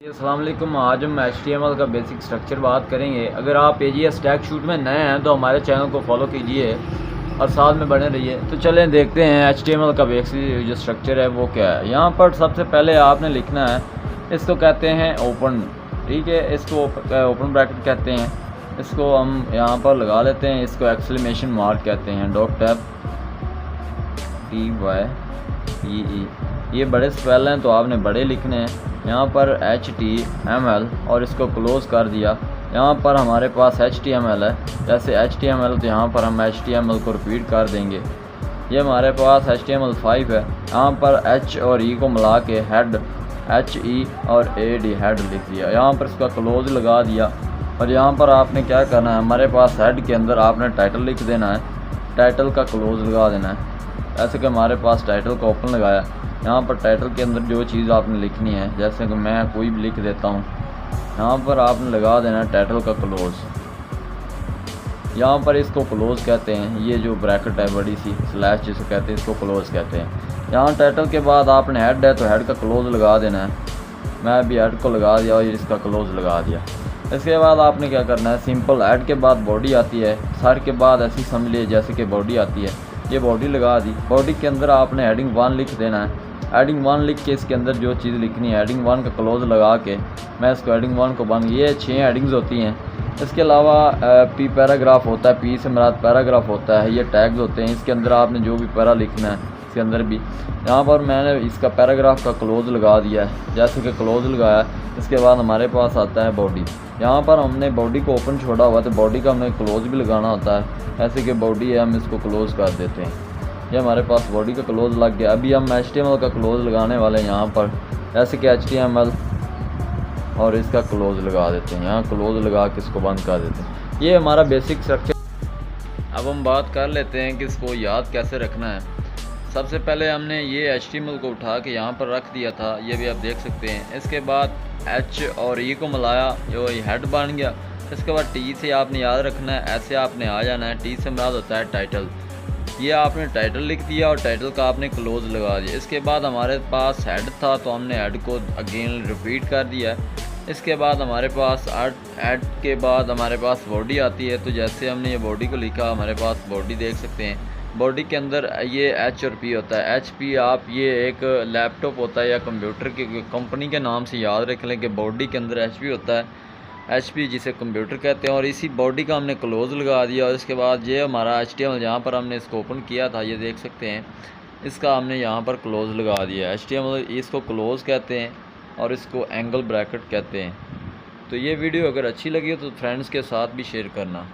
अस्सलाम वालेकुम। आज हम HTML का बेसिक स्ट्रक्चर बात करेंगे। अगर आप AGS स्टैक शूट में नए हैं तो हमारे चैनल को फॉलो कीजिए और साथ में बने रहिए। तो चलें देखते हैं HTML का बेसिक जो स्ट्रक्चर है वो क्या है। यहाँ पर सबसे पहले आपने लिखना है, इसको कहते हैं ओपन, ठीक है, इसको ओपन ब्रैकेट कहते हैं। इसको हम यहाँ पर लगा लेते हैं, इसको एक्सक्लेमेशन मार्क कहते हैं, .TYPE। ये बड़े स्पेल हैं तो आपने बड़े लिखने हैं। यहाँ पर HTML और इसको क्लोज़ कर दिया। यहाँ पर हमारे पास HTML है, जैसे HTML तो यहाँ पर हम HTML को रिपीट कर देंगे। ये हमारे पास HTML5 है। यहाँ पर H और E को मिला के हेड, HE और AD हेड लिख दिया। यहाँ पर इसका क्लोज़ लगा दिया। और यहाँ पर आपने क्या करना है, हमारे पास हेड के अंदर आपने टाइटल लिख देना है, टाइटल का क्लोज़ लगा देना है। ऐसे कि हमारे पास टाइटल का ओपन लगाया। यहाँ पर टाइटल के अंदर जो चीज़ आपने लिखनी है, जैसे कि मैं कोई भी लिख देता हूँ, यहाँ पर आपने लगा देना है टाइटल का क्लोज़। यहाँ पर इसको क्लोज़ कहते हैं। ये जो ब्रैकेट है बड़ी सी स्लैश जिसे कहते हैं, इसको क्लोज़ कहते हैं। यहाँ टाइटल के बाद आपने हेड है तो हेड का क्लोज़ लगा देना है। मैं अभी हेड को लगा दिया और इसका क्लोज़ लगा दिया। इसके बाद आपने क्या करना है, सिंपल हेड के बाद बॉडी आती है, सर के बाद ऐसी समझ लीजिए जैसे कि बॉडी आती है। ये बॉडी लगा दी। बॉडी के अंदर आपने हेडिंग 1 लिख देना है। हेडिंग 1 लिख के इसके अंदर जो चीज़ लिखनी है, हेडिंग 1 का क्लोज़ लगा के मैं इसको हेडिंग 1 को बन, ये 6 हेडिंग्स होती हैं। इसके अलावा पी पैराग्राफ होता है, पी से मुराद पैराग्राफ होता है। ये टैग्स होते हैं, इसके अंदर आपने जो भी पैरा लिखना है इसके अंदर भी। यहाँ पर मैंने इसका पैराग्राफ का क्लोज़ लगा दिया है, जैसे कि क्लोज़ लगाया। इसके बाद हमारे पास आता है बॉडी। यहाँ पर हमने बॉडी को ओपन छोड़ा हुआ तो बॉडी का हमें क्लोज़ भी लगाना होता है। ऐसे कि बॉडी है, हम इसको क्लोज़ कर देते हैं। ये हमारे पास बॉडी का क्लोज़ लग गया। अभी हम HTML का क्लोज़ लगाने वाले हैं यहाँ पर, जैसे कि HTML और इसका क्लोज़ लगा देते हैं। यहाँ क्लोज़ लगा के इसको बंद कर देते हैं। ये हमारा बेसिक स्ट्रक्चर। अब हम बात कर लेते हैं कि इसको याद कैसे रखना है। सबसे पहले हमने ये HTML को उठा के यहाँ पर रख दिया था, ये भी आप देख सकते हैं। इसके बाद H और E को मिलाया, जो हेड बन गया। इसके बाद T से आपने याद रखना है, ऐसे आपने आ जाना है। T से मुराद होता है टाइटल। ये आपने टाइटल लिख दिया और टाइटल का आपने क्लोज़ लगा दिया। इसके बाद हमारे पास हेड था तो हमने हेड को अगेन रिपीट कर दिया। इसके बाद हमारे पास हेड के बाद हमारे पास बॉडी आती है। तो जैसे हमने ये बॉडी को लिखा, हमारे पास बॉडी देख सकते हैं। बॉडी के अंदर ये H और P होता है। HP आप ये एक लैपटॉप होता है या कंप्यूटर की कंपनी के नाम से याद रख लें कि बॉडी के अंदर HP होता है, HP जिसे कंप्यूटर कहते हैं। और इसी बॉडी का हमने क्लोज़ लगा दिया। और इसके बाद ये हमारा HTML जहाँ पर हमने इसको ओपन किया था, ये देख सकते हैं, इसका हमने यहाँ पर क्लोज़ लगा दिया। HTML इसको क्लोज़ कहते हैं और इसको एंगल ब्रैकेट कहते हैं। तो ये वीडियो अगर अच्छी लगी हो तो फ्रेंड्स के साथ भी शेयर करना।